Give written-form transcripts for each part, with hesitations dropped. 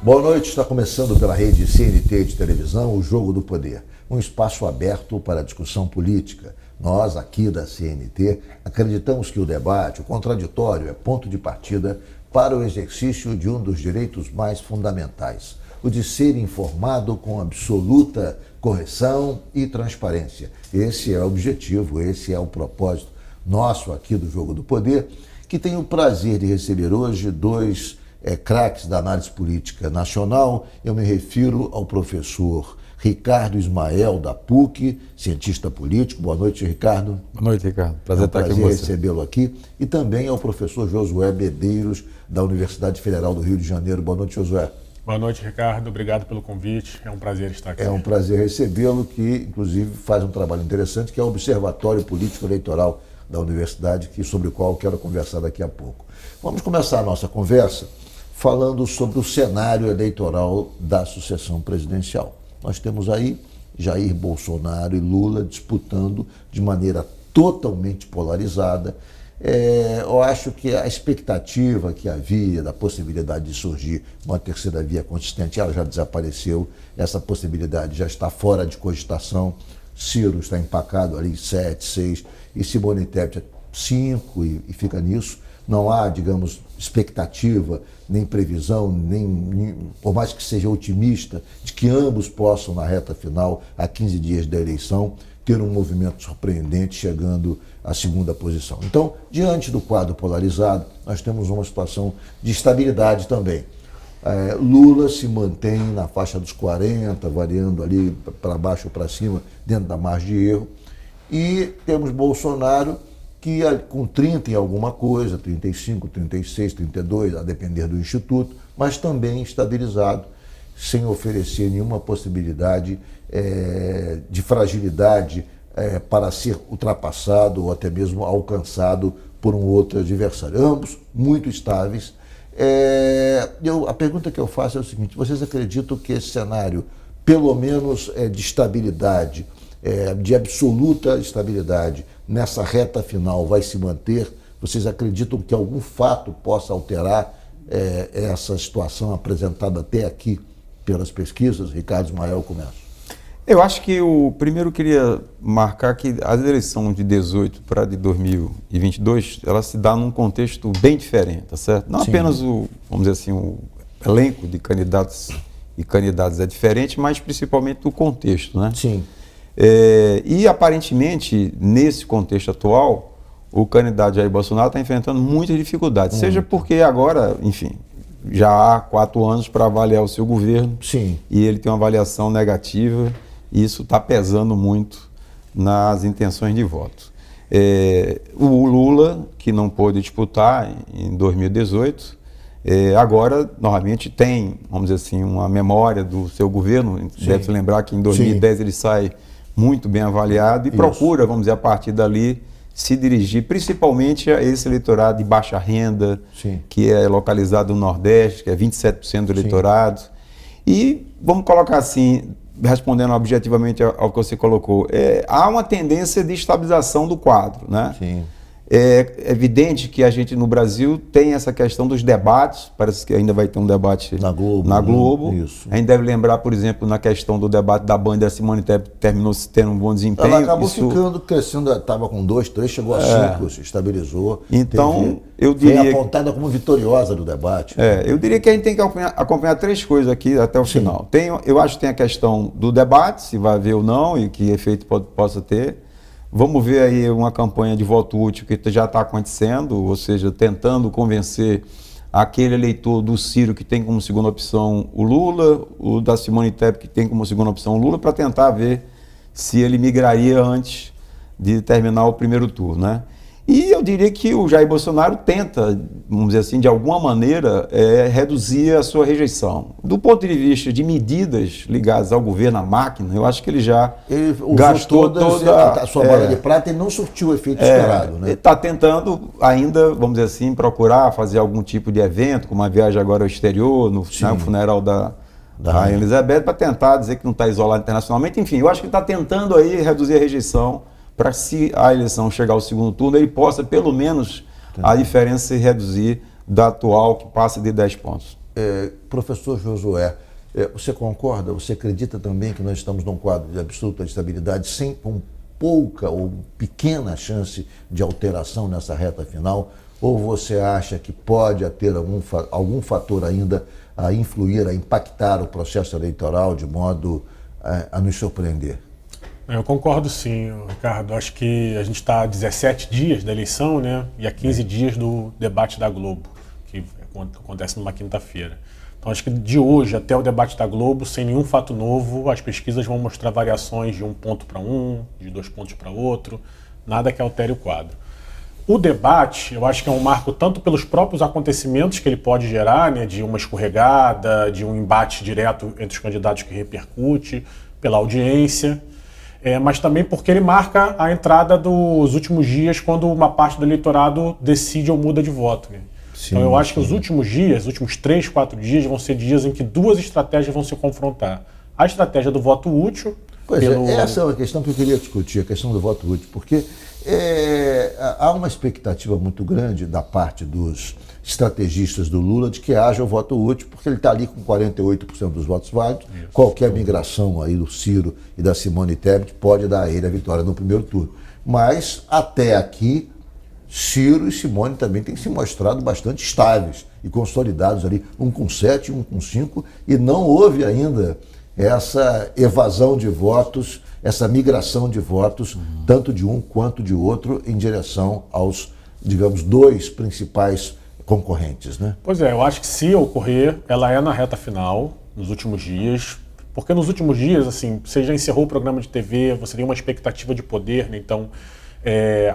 Boa noite, está começando pela rede CNT de televisão o Jogo do Poder, um espaço aberto para a discussão política. Nós, aqui da CNT, acreditamos que o debate, o contraditório, é ponto de partida para o exercício de um dos direitos mais fundamentais, o de ser informado com absoluta correção e transparência. Esse é o objetivo, esse é o propósito nosso aqui do Jogo do Poder, que tem o prazer de receber hoje dois craques da análise política nacional. Eu me refiro ao professor Ricardo Ismael, da PUC, cientista político. Boa noite, Ricardo. Boa noite, Ricardo. Prazer estar aqui com você. Prazer recebê-lo aqui. E também ao professor Josué Medeiros, da Universidade Federal do Rio de Janeiro. Boa noite, Josué. Boa noite, Ricardo. Obrigado pelo convite. É um prazer estar aqui. É um prazer recebê-lo, que inclusive faz um trabalho interessante, que é o Observatório Político Eleitoral da Universidade, sobre o qual eu quero conversar daqui a pouco. Vamos começar a nossa conversa falando sobre o cenário eleitoral da sucessão presidencial. Nós temos aí Jair Bolsonaro e Lula disputando de maneira totalmente polarizada. Eu acho que a expectativa que havia da possibilidade de surgir uma terceira via consistente, ela já desapareceu, essa possibilidade já está fora de cogitação. Ciro está empacado ali em 7, 6, e Simone Tebet 5, e fica nisso. Não há, digamos, expectativa, nem previsão, nem, por mais que seja otimista, de que ambos possam, na reta final, a 15 dias da eleição, ter um movimento surpreendente chegando à segunda posição. Então, diante do quadro polarizado, nós temos uma situação de estabilidade também. Lula se mantém na faixa dos 40, variando ali para baixo ou para cima, dentro da margem de erro. E temos Bolsonaro, que com 30 em alguma coisa, 35, 36, 32, a depender do instituto, mas também estabilizado, sem oferecer nenhuma possibilidade de fragilidade para ser ultrapassado ou até mesmo alcançado por um outro adversário. Ambos muito estáveis. A pergunta que eu faço é o seguinte: vocês acreditam que esse cenário, pelo menos de estabilidade, de absoluta estabilidade, nessa reta final vai se manter? Vocês acreditam que algum fato possa alterar essa situação apresentada até aqui pelas pesquisas? Ricardo Ismael, começa. Eu acho que primeiro eu queria marcar que a eleição de 18 para de 2022, ela se dá num contexto bem diferente, tá certo? Não Sim. apenas vamos dizer assim, o elenco de candidatos e candidatas é diferente, mas principalmente o contexto, né? Sim. E aparentemente, nesse contexto atual, o candidato Jair Bolsonaro está enfrentando muitas dificuldades, seja porque agora, enfim, já há 4 anos para avaliar o seu governo. Sim. E ele tem uma avaliação negativa, e isso está pesando muito nas intenções de voto. O Lula, que não pôde disputar em 2018, agora, novamente, tem, vamos dizer assim, uma memória do seu governo. Sim. Deve se lembrar que em 2010 Sim. ele sai muito bem avaliado e procura, vamos dizer, a partir dali, se dirigir principalmente a esse eleitorado de baixa renda, Sim. que é localizado no Nordeste, que é 27% do eleitorado. Sim. E, vamos colocar assim, respondendo objetivamente ao que você colocou, há uma tendência de estabilização do quadro, né? Sim. É evidente que a gente no Brasil tem essa questão dos debates, parece que ainda vai ter um debate na Globo. Isso. A gente deve lembrar, por exemplo, na questão do debate da Band, a Simone Tebet terminou tendo um bom desempenho. Ela acabou ficando, crescendo, estava com 2, 3, chegou a 5, se estabilizou. Então, eu diria... Foi apontada como vitoriosa do debate. Eu diria que a gente tem que acompanhar 3 coisas aqui até o Sim. final. Eu acho que tem a questão do debate, se vai haver ou não, e que efeito possa ter. Vamos ver aí uma campanha de voto útil que já está acontecendo, ou seja, tentando convencer aquele eleitor do Ciro que tem como segunda opção o Lula, o da Simone Tebet que tem como segunda opção o Lula, para tentar ver se ele migraria antes de terminar o primeiro turno, né? E eu diria que o Jair Bolsonaro tenta, vamos dizer assim, de alguma maneira, reduzir a sua rejeição. Do ponto de vista de medidas ligadas ao governo, à máquina, eu acho que ele já gastou toda a sua bala de prata e não surtiu o efeito esperado, né? Ele está tentando ainda, vamos dizer assim, procurar fazer algum tipo de evento, como uma viagem agora ao exterior, no funeral da Rainha Elizabeth, para tentar dizer que não está isolado internacionalmente. Enfim, eu acho que ele está tentando aí reduzir a rejeição, para se a eleição chegar ao segundo turno, ele possa, pelo menos, a diferença se reduzir da atual, que passa de 10 pontos. Professor Josué, você concorda? Você acredita também que nós estamos num quadro de absoluta estabilidade, com pouca ou pequena chance de alteração nessa reta final? Ou você acha que pode ter algum fator ainda a influir, a impactar o processo eleitoral de modo a nos surpreender? Eu concordo sim, Ricardo. Acho que a gente está a 17 dias da eleição, né? E a 15 dias do debate da Globo, que acontece numa quinta-feira. Então acho que de hoje até o debate da Globo, sem nenhum fato novo, as pesquisas vão mostrar variações de 1 ponto para um, de 2 pontos para outro, nada que altere o quadro. O debate, eu acho que é um marco tanto pelos próprios acontecimentos que ele pode gerar, né, de uma escorregada, de um embate direto entre os candidatos que repercute, pela audiência, mas também porque ele marca a entrada dos últimos dias, quando uma parte do eleitorado decide ou muda de voto, né? Sim, então eu acho que os últimos dias, os últimos 3, 4 dias, vão ser dias em que duas estratégias vão se confrontar. A estratégia do voto útil... Essa é uma questão que eu queria discutir, a questão do voto útil, porque há uma expectativa muito grande da parte dos estrategistas do Lula de que haja o voto útil, porque ele está ali com 48% dos votos válidos. Isso. Qualquer migração aí do Ciro e da Simone Tebet pode dar a ele a vitória no primeiro turno. Mas, até aqui, Ciro e Simone também têm se mostrado bastante estáveis e consolidados ali, um com 7, um com 5, e não houve ainda essa evasão de votos, essa migração de votos, tanto de um quanto de outro, em direção aos, digamos, dois principais concorrentes, né? Pois é, eu acho que se ocorrer, ela é na reta final, nos últimos dias, porque nos últimos dias, assim, você já encerrou o programa de TV, você tem uma expectativa de poder, né? Então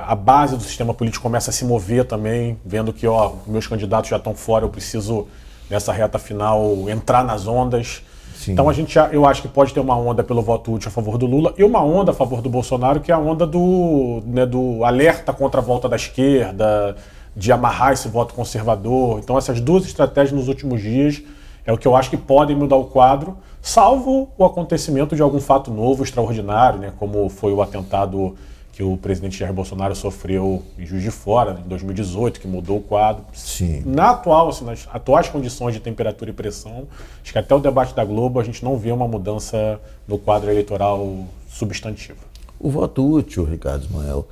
a base do sistema político começa a se mover também, vendo que, meus candidatos já estão fora, eu preciso, nessa reta final, entrar nas ondas. Sim. Então eu acho que pode ter uma onda pelo voto útil a favor do Lula e uma onda a favor do Bolsonaro, que é a onda do alerta contra a volta da esquerda, de amarrar esse voto conservador. Então essas duas estratégias nos últimos dias é o que eu acho que podem mudar o quadro, salvo o acontecimento de algum fato novo, extraordinário, né, como foi o atentado que o presidente Jair Bolsonaro sofreu em Juiz de Fora, em 2018, que mudou o quadro. Sim. Nas atuais condições de temperatura e pressão, acho que até o debate da Globo a gente não vê uma mudança no quadro eleitoral substantiva. O voto útil, Ricardo Ismael,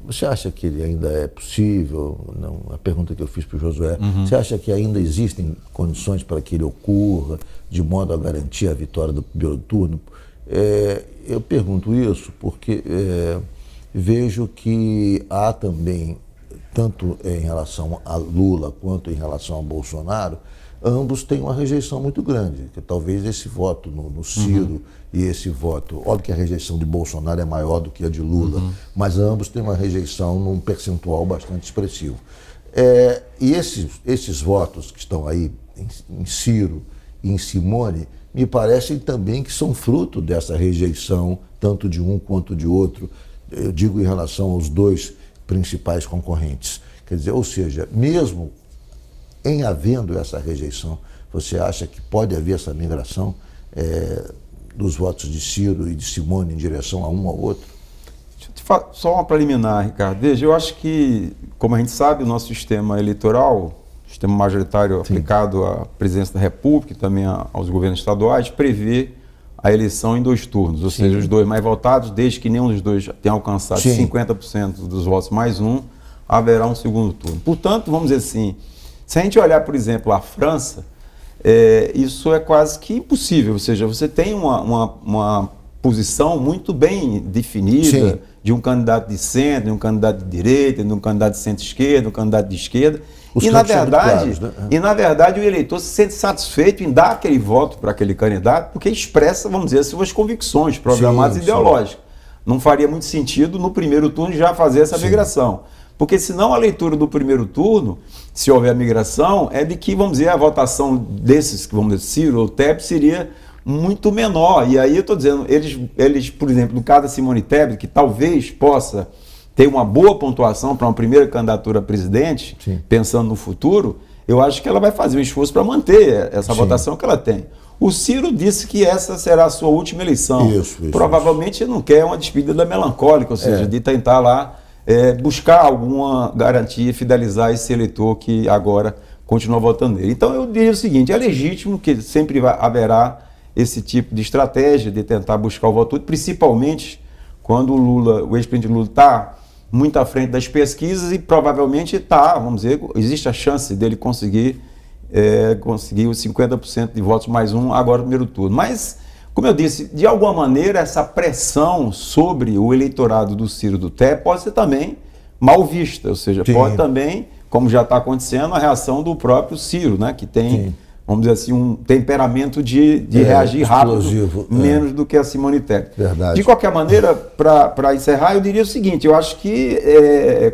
você acha que ele ainda é possível? Não, a pergunta que eu fiz para o Josué, você acha que ainda existem condições para que ele ocorra, de modo a garantir a vitória do primeiro turno? Eu pergunto isso porque vejo que há também, tanto em relação a Lula quanto em relação a Bolsonaro, ambos têm uma rejeição muito grande, que talvez esse voto no Ciro e esse voto, óbvio que a rejeição de Bolsonaro é maior do que a de Lula, mas ambos têm uma rejeição num percentual bastante expressivo. E esses votos que estão aí em Ciro e em Simone, me parecem também que são fruto dessa rejeição, tanto de um quanto de outro, eu digo em relação aos dois principais concorrentes. Quer dizer, ou seja, mesmo em havendo essa rejeição, você acha que pode haver essa migração dos votos de Ciro e de Simone em direção a um ao outro? Só uma preliminar, Ricardo. Veja, eu acho que, como a gente sabe, o nosso sistema eleitoral, sistema majoritário aplicado à presidência da República e também aos governos estaduais, prevê a eleição em 2 turnos, ou seja, os dois mais votados, desde que nenhum dos dois tenha alcançado 50% dos votos mais um, haverá um segundo turno. Portanto, vamos dizer assim, se a gente olhar, por exemplo, a França, isso é quase que impossível, ou seja, você tem uma posição muito bem definida de um candidato de centro, de um candidato de direita, de um candidato de centro-esquerda, de um candidato de esquerda. E na verdade, o eleitor se sente satisfeito em dar aquele voto para aquele candidato, porque expressa, vamos dizer, suas convicções programadas ideológicas. Não faria muito sentido no primeiro turno já fazer essa migração. Porque senão a leitura do primeiro turno, se houver migração, é de que, vamos dizer, a votação desses, vamos dizer, Ciro ou Tebet seria muito menor. E aí eu estou dizendo, eles, por exemplo, no caso da Simone Tebet, que talvez possa ter uma boa pontuação para uma primeira candidatura a presidente, pensando no futuro, eu acho que ela vai fazer um esforço para manter essa votação que ela tem. O Ciro disse que essa será a sua última eleição. Provavelmente ele não quer uma despedida melancólica, ou seja, de tentar lá buscar alguma garantia e fidelizar esse eleitor que agora continua votando nele. Então eu diria o seguinte, é legítimo que sempre haverá esse tipo de estratégia de tentar buscar o voto útil, principalmente quando o ex-presidente Lula está muito à frente das pesquisas e provavelmente vamos dizer, existe a chance dele conseguir os 50% de votos mais um agora no primeiro turno. Mas, como eu disse, de alguma maneira essa pressão sobre o eleitorado do Ciro do TE pode ser também mal vista, ou seja, pode também, como já está acontecendo, a reação do próprio Ciro, né, que tem, vamos dizer assim, um temperamento de reagir rápido, menos do que a Simone Tebet. Verdade. De qualquer maneira, para encerrar, eu diria o seguinte, eu acho que,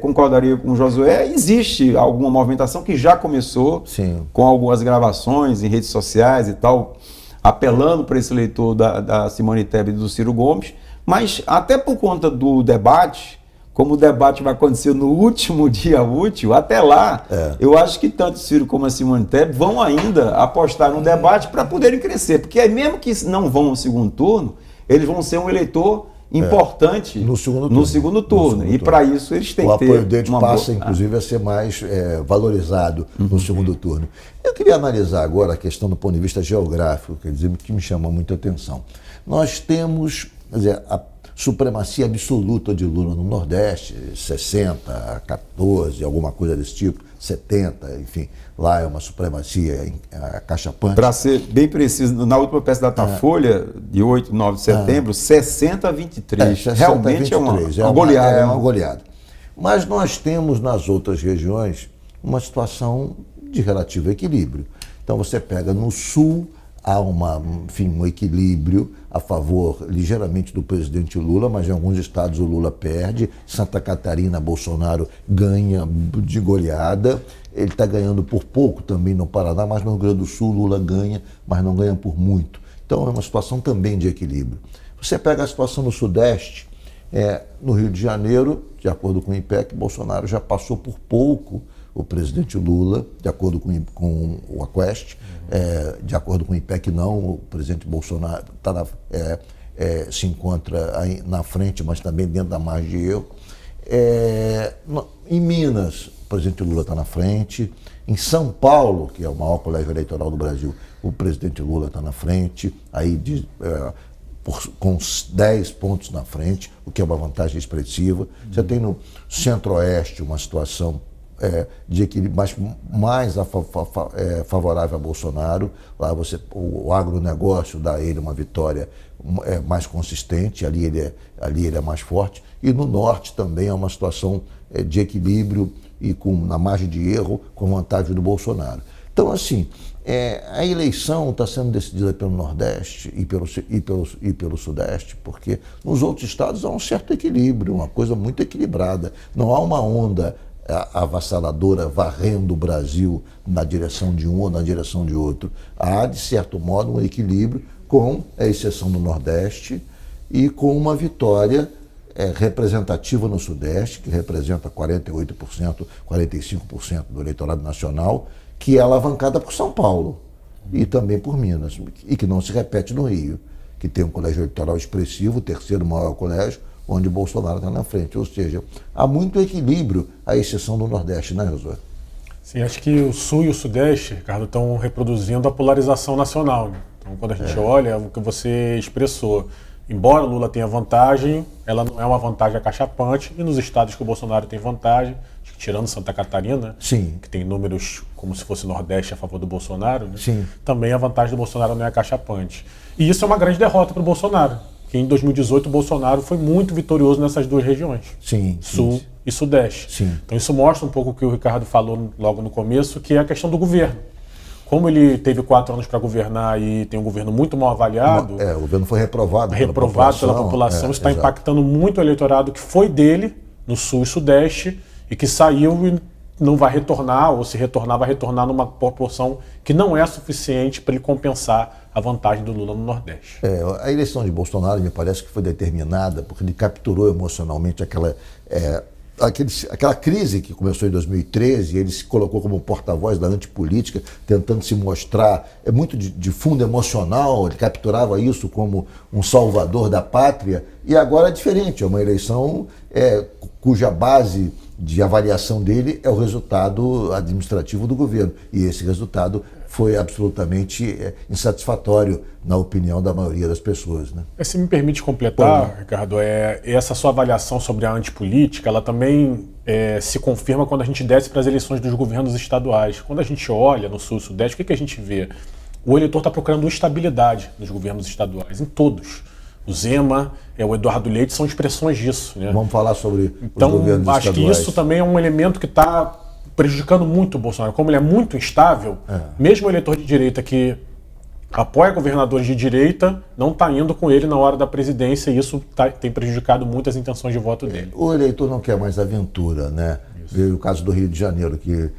concordaria com o Josué, existe alguma movimentação que já começou, com algumas gravações em redes sociais e tal, apelando para esse eleitor da Simone Tebet e do Ciro Gomes, mas até por conta do debate, como o debate vai acontecer no último dia útil, até lá, eu acho que tanto o Ciro como a Simone Tebet vão ainda apostar no debate para poderem crescer, porque mesmo que não vão ao segundo turno, eles vão ser um eleitor importante no segundo turno. E para isso eles têm que ter... O apoio deles passa, inclusive, a ser mais valorizado no segundo turno. Eu queria analisar agora a questão do ponto de vista geográfico, quer dizer, que me chama muita atenção. Nós temos, quer dizer, a supremacia absoluta de Lula no Nordeste, 60 a 14, alguma coisa desse tipo, 70, enfim, lá é uma supremacia acachapante. Para ser bem preciso, na última peça da Datafolha, de 8 e 9 de setembro, 60 a 23. 60 realmente a 23, é uma goleada. É uma goleada. Mas nós temos nas outras regiões uma situação de relativo equilíbrio. Então você pega no Sul, há um equilíbrio a favor ligeiramente do presidente Lula, mas em alguns estados o Lula perde. Santa Catarina, Bolsonaro ganha de goleada. Ele está ganhando por pouco também no Paraná, mas no Rio Grande do Sul Lula ganha, mas não ganha por muito. Então é uma situação também de equilíbrio. Você pega a situação no Sudeste, no Rio de Janeiro, de acordo com o IPEC, Bolsonaro já passou por pouco o presidente Lula, de acordo com o Aquest, de acordo com o IPEC não, o presidente Bolsonaro se encontra aí na frente, mas também dentro da margem de erro. Em Minas, o presidente Lula está na frente. Em São Paulo, que é o maior colégio eleitoral do Brasil, o presidente Lula está na frente, aí com 10 pontos na frente, o que é uma vantagem expressiva. Você tem no Centro-Oeste uma situação de equilíbrio mais favorável a Bolsonaro. Lá o agronegócio dá a ele uma vitória mais consistente, ali ele é mais forte. E no Norte também é uma situação de equilíbrio e na margem de erro com vantagem do Bolsonaro. Então, assim, a eleição está sendo decidida pelo Nordeste e pelo Sudeste, porque nos outros estados há um certo equilíbrio, uma coisa muito equilibrada. Não há uma onda avassaladora varrendo o Brasil na direção de um ou na direção de outro. Há, de certo modo, um equilíbrio, com a exceção do Nordeste e com uma vitória representativa no Sudeste, que representa 48%, 45% do eleitorado nacional, que é alavancada por São Paulo e também por Minas, e que não se repete no Rio, que tem um colégio eleitoral expressivo, o terceiro maior colégio, onde Bolsonaro está na frente. Ou seja, há muito equilíbrio, à exceção do Nordeste, né, Josué? Sim, acho que o Sul e o Sudeste, Ricardo, estão reproduzindo a polarização nacional, né? Então, quando a gente olha o que você expressou, embora o Lula tenha vantagem, ela não é uma vantagem acachapante, e nos estados que o Bolsonaro tem vantagem, acho que tirando Santa Catarina, que tem números como se fosse Nordeste a favor do Bolsonaro, né? Também a vantagem do Bolsonaro não é acachapante. E isso é uma grande derrota para o Bolsonaro, que em 2018 o Bolsonaro foi muito vitorioso nessas duas regiões, Sul e Sudeste. Então isso mostra um pouco o que o Ricardo falou logo no começo, que é a questão do governo. Como ele teve 4 anos para governar e tem um governo muito mal avaliado... o governo foi reprovado pela população, isso está impactando muito o eleitorado que foi dele, no Sul e Sudeste, e que saiu e não vai retornar, ou se retornar, vai retornar numa proporção que não é suficiente para ele compensar a vantagem do Lula no Nordeste. A eleição de Bolsonaro me parece que foi determinada porque ele capturou emocionalmente aquela crise que começou em 2013, ele se colocou como porta-voz da antipolítica, tentando se mostrar muito de fundo emocional, ele capturava isso como um salvador da pátria, e agora é diferente, é uma eleição cuja base de avaliação dele é o resultado administrativo do governo. E esse resultado foi absolutamente insatisfatório, na opinião da maioria das pessoas, né? Se me permite completar, Ricardo, essa sua avaliação sobre a antipolítica, ela também se confirma quando a gente desce para as eleições dos governos estaduais. Quando a gente olha no Sul e Sudeste, o que a gente vê? O eleitor está procurando estabilidade nos governos estaduais, em todos. O Zema, o Eduardo Leite são expressões disso, né? Vamos falar sobre então, os governos estaduais. Acho que isso também é um elemento que está prejudicando muito o Bolsonaro. Como ele é muito instável, mesmo o eleitor de direita que apoia governadores de direita não está indo com ele na hora da presidência, e isso tem prejudicado muito as intenções de voto dele. O eleitor não quer mais aventura, né? Veio o caso do Rio de Janeiro, que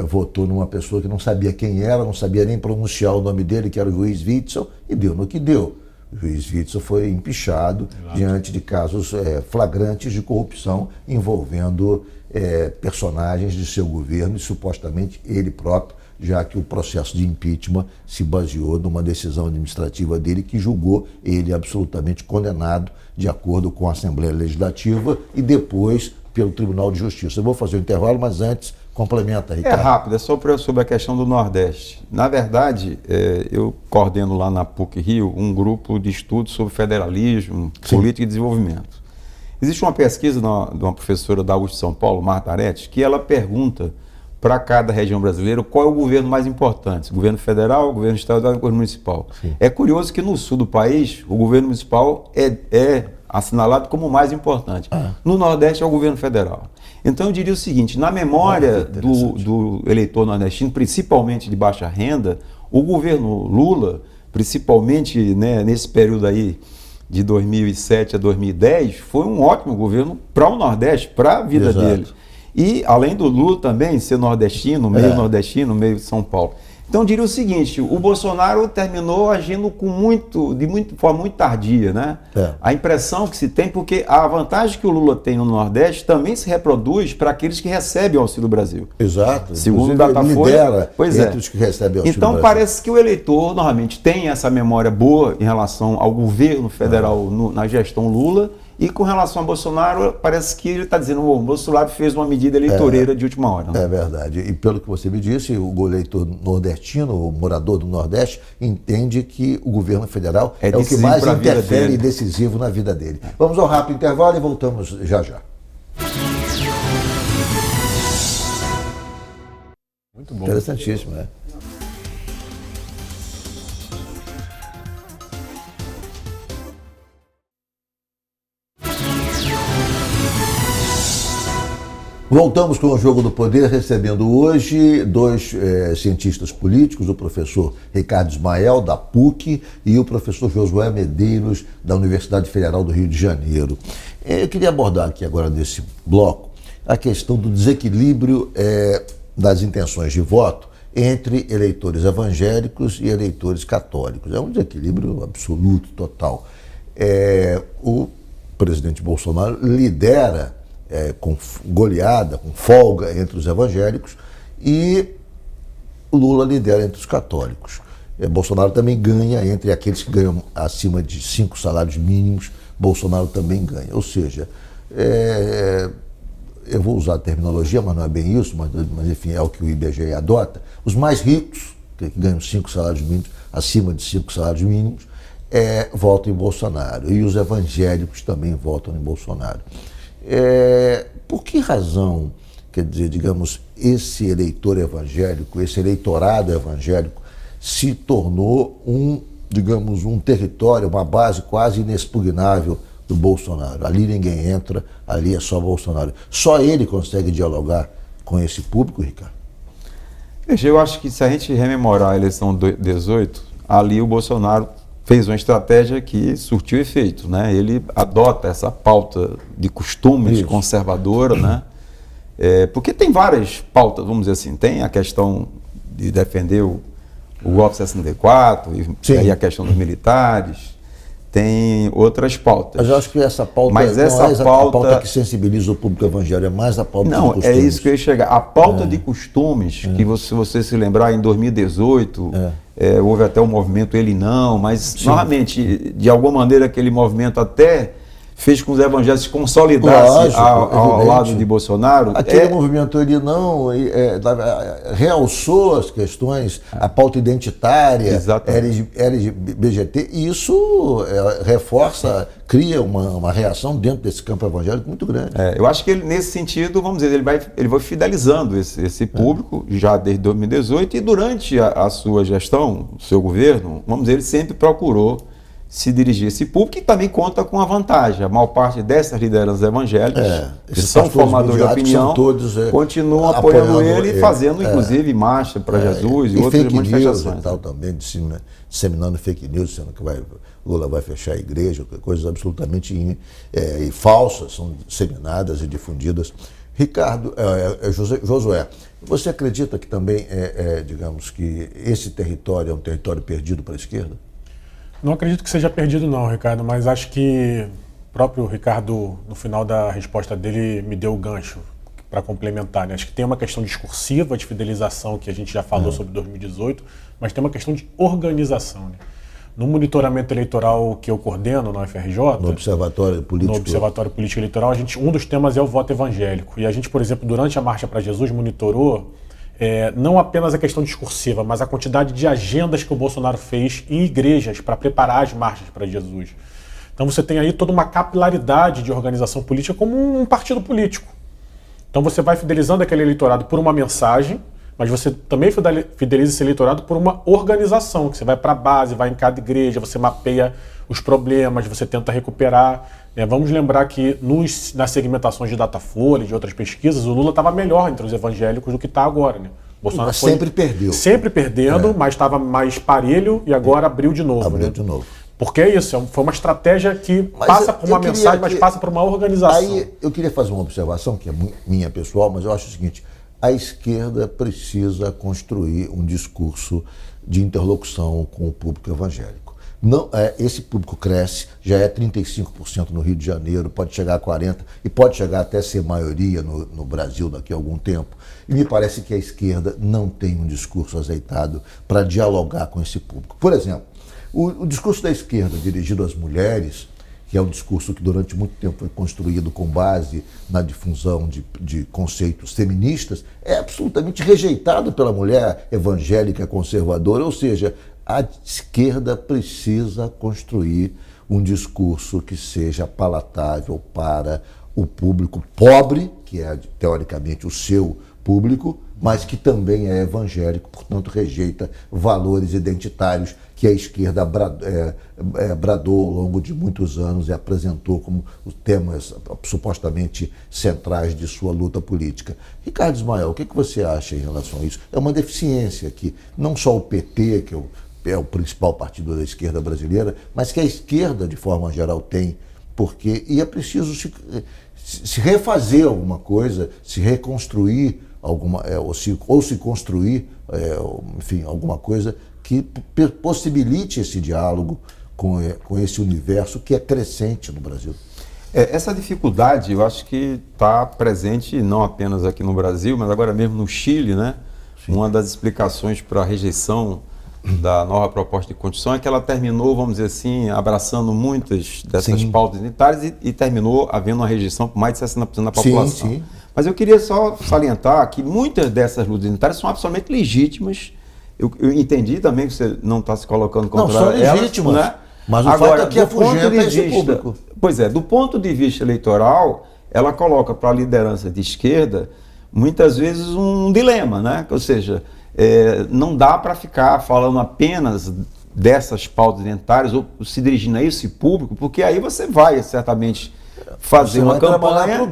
votou numa pessoa que não sabia quem era, não sabia nem pronunciar o nome dele, que era o juiz Witzel, e deu no que deu. O juiz Witzel foi empichado diante de casos flagrantes de corrupção envolvendo personagens de seu governo e supostamente ele próprio, já que o processo de impeachment se baseou numa decisão administrativa dele que julgou ele absolutamente condenado de acordo com a Assembleia Legislativa e depois pelo Tribunal de Justiça. Eu vou fazer o intervalo, mas antes complementa, Ricardo. É rápido, é só sobre a questão do Nordeste. Na verdade, eu coordeno lá na PUC-Rio um grupo de estudos sobre federalismo, política e desenvolvimento. Existe uma pesquisa de uma professora da USP de São Paulo, Marta Aretes, que ela pergunta para cada região brasileira qual é o governo mais importante, o governo federal, o governo estadual e o governo municipal. Sim. É curioso que no sul do país, o governo municipal é assinalado como o mais importante. No Nordeste é o governo federal. Então eu diria o seguinte, na memória do eleitor nordestino, principalmente de baixa renda, o governo Lula, principalmente, né, nesse período aí de 2007 a 2010, foi um ótimo governo para o Nordeste, para a vida dele. E além do Lula também ser nordestino, meio São Paulo. Então eu diria o seguinte, o Bolsonaro terminou agindo de forma muito tardia, né? A impressão que se tem, porque a vantagem que o Lula tem no Nordeste também se reproduz para aqueles que recebem o Auxílio Brasil. Exato. Segundo o Datafolha, entre os que recebem o Auxílio então Brasil. Parece que o eleitor normalmente tem essa memória boa em relação ao governo federal na gestão Lula. E com relação a Bolsonaro, parece que ele está dizendo o Bolsonaro fez uma medida eleitoreira de última hora. Né? É verdade. E pelo que você me disse, o eleitor nordestino, o morador do Nordeste, entende que o governo federal é o que mais interfere e decisivo na vida dele. Vamos ao rápido intervalo e voltamos já já. Muito bom. Interessantíssimo, né? Voltamos com o Jogo do Poder, recebendo hoje dois cientistas políticos, o professor Ricardo Ismael, da PUC, e o professor Josué Medeiros, da Universidade Federal do Rio de Janeiro. Eu queria abordar aqui agora, nesse bloco, a questão do desequilíbrio das intenções de voto entre eleitores evangélicos e eleitores católicos. É um desequilíbrio absoluto, total. O presidente Bolsonaro lidera com goleada, com folga entre os evangélicos, e Lula lidera entre os católicos. Bolsonaro também ganha entre aqueles que ganham acima de 5 salários mínimos, Bolsonaro também ganha. Ou seja, eu vou usar a terminologia, mas não é bem isso, mas enfim, é o que o IBGE adota. Os mais ricos, que ganham 5 salários mínimos, acima de 5 salários mínimos, votam em Bolsonaro. E os evangélicos também votam em Bolsonaro. Por que razão, quer dizer, digamos, esse eleitor evangélico, esse eleitorado evangélico se tornou um território, uma base quase inexpugnável do Bolsonaro? Ali ninguém entra, ali é só Bolsonaro. Só ele consegue dialogar com esse público, Ricardo? Eu acho que se a gente rememorar a eleição de 2018, ali o Bolsonaro fez uma estratégia que surtiu efeito, né? Ele adota essa pauta de costumes conservadora, né? Porque tem várias pautas, vamos dizer assim. Tem a questão de defender o golpe de 64, e aí a questão dos militares, tem outras pautas. Mas eu acho que essa pauta não é a pauta que sensibiliza o público evangélico, é mais a pauta de costumes. Não, é isso que eu ia chegar. A pauta de costumes, que se você se lembrar, em 2018... houve até o movimento Ele Não, mas novamente, de alguma maneira aquele movimento até fez com que os evangélicos se consolidassem Lógico, ao evidente. lado de Bolsonaro. Aquele movimento ele não realçou as questões, a pauta identitária, Exatamente. LGBT, e isso reforça, cria uma reação dentro desse campo evangélico muito grande. Eu acho que ele, nesse sentido, vamos dizer, ele vai fidelizando esse público já desde 2018 e durante a sua gestão, o seu governo, vamos dizer, ele sempre procurou se dirigir a esse público, e também conta com a vantagem. A maior parte dessas lideranças evangélicas, que são formadores de opinião, continuam apoiando ele e fazendo, inclusive, marcha para Jesus e outras manifestações. E tal, também, disseminando fake news, dizendo que Lula vai fechar a igreja, coisas absolutamente falsas são disseminadas e difundidas. Ricardo, Josué, você acredita que também, digamos que esse território é um território perdido para a esquerda? Não acredito que seja perdido não, Ricardo, mas acho que o próprio Ricardo, no final da resposta dele, me deu o gancho para complementar, né? Acho que tem uma questão discursiva de fidelização que a gente já falou sobre 2018, mas tem uma questão de organização, né? No monitoramento eleitoral que eu coordeno na UFRJ, no Observatório Político Eleitoral, um dos temas é o voto evangélico. E a gente, por exemplo, durante a Marcha para Jesus, monitorou não apenas a questão discursiva, mas a quantidade de agendas que o Bolsonaro fez em igrejas para preparar as marchas para Jesus. Então você tem aí toda uma capilaridade de organização política como um partido político. Então você vai fidelizando aquele eleitorado por uma mensagem, mas você também fideliza esse eleitorado por uma organização, que você vai para a base, vai em cada igreja, você mapeia os problemas, você tenta recuperar. Vamos lembrar que nas segmentações de Datafolha e de outras pesquisas, o Lula estava melhor entre os evangélicos do que está agora, né? O Bolsonaro sempre perdeu. Sempre perdendo, mas estava mais parelho e agora abriu de novo. De novo. Porque é isso, foi uma estratégia que passa por uma mensagem, mas passa por uma organização. Aí eu queria fazer uma observação, que é minha pessoal, mas eu acho o seguinte: a esquerda precisa construir um discurso de interlocução com o público evangélico. Não, esse público cresce, já é 35% no Rio de Janeiro, pode chegar a 40% e pode chegar até ser maioria no Brasil daqui a algum tempo. E me parece que a esquerda não tem um discurso azeitado para dialogar com esse público. Por exemplo, o discurso da esquerda dirigido às mulheres, que é um discurso que durante muito tempo foi construído com base na difusão de conceitos feministas, é absolutamente rejeitado pela mulher evangélica conservadora, ou seja, a esquerda precisa construir um discurso que seja palatável para o público pobre, que é teoricamente o seu público, mas que também é evangélico, portanto rejeita valores identitários que a esquerda bradou ao longo de muitos anos e apresentou como os temas supostamente centrais de sua luta política. Ricardo Ismael, o que você acha em relação a isso? É uma deficiência que não só o PT, que é o principal partido da esquerda brasileira, mas que a esquerda, de forma geral, tem, e é preciso se refazer alguma coisa, se reconstruir ou se construir, enfim, alguma coisa que possibilite esse diálogo com esse universo que é crescente no Brasil. Essa dificuldade, eu acho que está presente não apenas aqui no Brasil, mas agora mesmo no Chile, né? Sim. Uma das explicações para a rejeição da nova proposta de Constituição é que ela terminou, vamos dizer assim, abraçando muitas dessas pautas identitárias e terminou havendo uma rejeição por mais de 60% da população. Sim. Mas eu queria só salientar que muitas dessas lutas identitárias são absolutamente legítimas. Eu entendi também que você não está se colocando contra elas. Não, são legítimas, né? Mas o fato é que afugenta esse público. Pois é, do ponto de vista eleitoral, ela coloca para a liderança de esquerda, muitas vezes, um dilema, né? Ou seja, não dá para ficar falando apenas dessas pautas identitárias ou se dirigindo a esse público, porque aí você vai certamente fazer uma campanha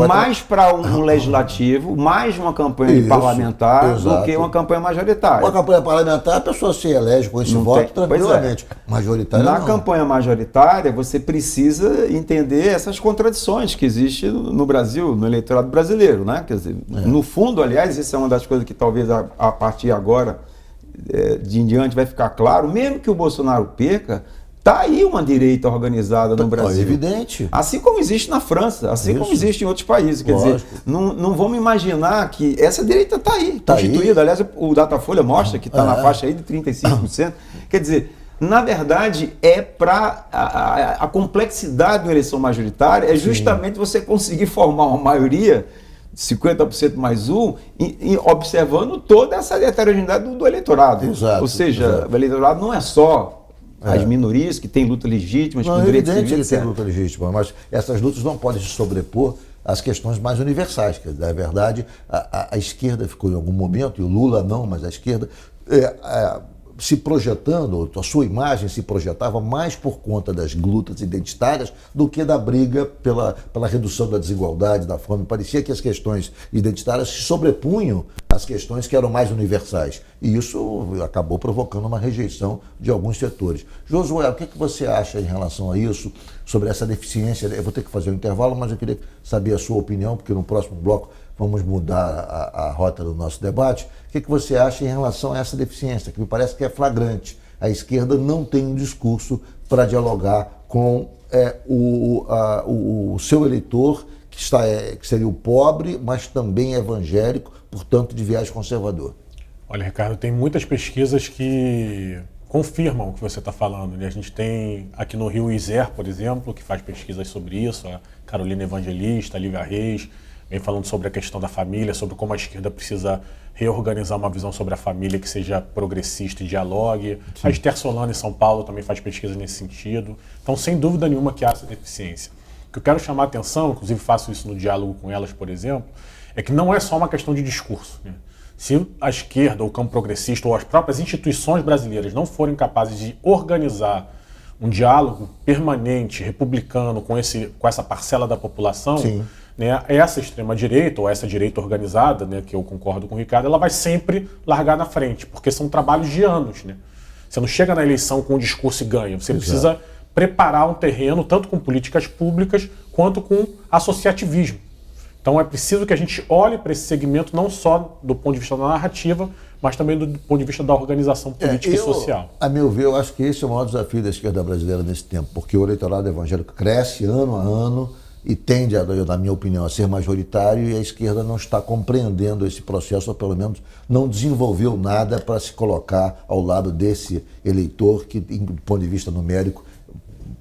mais para um legislativo, mais uma campanha parlamentar do que uma campanha majoritária. Uma campanha parlamentar, a pessoa se elege com esse voto tranquilamente. Majoritária Na campanha majoritária, você precisa entender essas contradições que existem no Brasil, no eleitorado brasileiro, né? Quer dizer, no fundo, aliás, isso é uma das coisas que talvez a partir agora de em diante vai ficar claro, mesmo que o Bolsonaro perca, está aí uma direita organizada no Brasil. É evidente. Assim como existe na França, assim como existe em outros países. Quer dizer, não vamos imaginar que essa direita está aí, constituída. Aliás, o Datafolha mostra que está na faixa aí de 35%. Quer dizer, na verdade, é para a complexidade de uma eleição majoritária, é justamente você conseguir formar uma maioria, 50% mais um, e observando toda essa heterogeneidade do eleitorado. Exato, Ou seja, exato. o eleitorado não é só as minorias que têm luta legítima, Não, com é direitos evidente civis, que tem etc. luta legítima, mas essas lutas não podem se sobrepor às questões mais universais. Que, na verdade, a esquerda ficou em algum momento, e o Lula não, mas a esquerda, se projetando, a sua imagem se projetava mais por conta das lutas identitárias do que da briga pela redução da desigualdade, da fome. Parecia que as questões identitárias se sobrepunham às questões que eram mais universais. E isso acabou provocando uma rejeição de alguns setores. Josué, o que você acha em relação a isso, sobre essa deficiência? Eu vou ter que fazer um intervalo, mas eu queria saber a sua opinião, porque no próximo bloco vamos mudar a rota do nosso debate. O que você acha em relação a essa deficiência, que me parece que é flagrante? A esquerda não tem um discurso para dialogar com o seu eleitor, que seria o pobre, mas também evangélico, portanto de viés conservador. Olha, Ricardo, tem muitas pesquisas que confirmam o que você está falando, né? A gente tem aqui no Rio o ISER, por exemplo, que faz pesquisas sobre isso, a Carolina Evangelista, a Lívia Reis, vem falando sobre a questão da família, sobre como a esquerda precisa reorganizar uma visão sobre a família que seja progressista e dialogue. Sim. A Esther Solano em São Paulo também faz pesquisa nesse sentido. Então, sem dúvida nenhuma que há essa deficiência. O que eu quero chamar a atenção, inclusive faço isso no diálogo com elas, por exemplo, é que não é só uma questão de discurso, né? Se a esquerda, ou o campo progressista, ou as próprias instituições brasileiras não forem capazes de organizar um diálogo permanente, republicano, com essa parcela da população, né, essa extrema-direita, ou essa direita organizada, né, que eu concordo com o Ricardo, ela vai sempre largar na frente, porque são trabalhos de anos. Né? Você não chega na eleição com um discurso e ganha, você precisa preparar um terreno, tanto com políticas públicas, quanto com associativismo. Então é preciso que a gente olhe para esse segmento não só do ponto de vista da narrativa, mas também do ponto de vista da organização política e social. A meu ver, eu acho que esse é o maior desafio da esquerda brasileira nesse tempo, porque o eleitorado evangélico cresce ano a ano e tende, na minha opinião, a ser majoritário, e a esquerda não está compreendendo esse processo, ou pelo menos não desenvolveu nada para se colocar ao lado desse eleitor que, do ponto de vista numérico,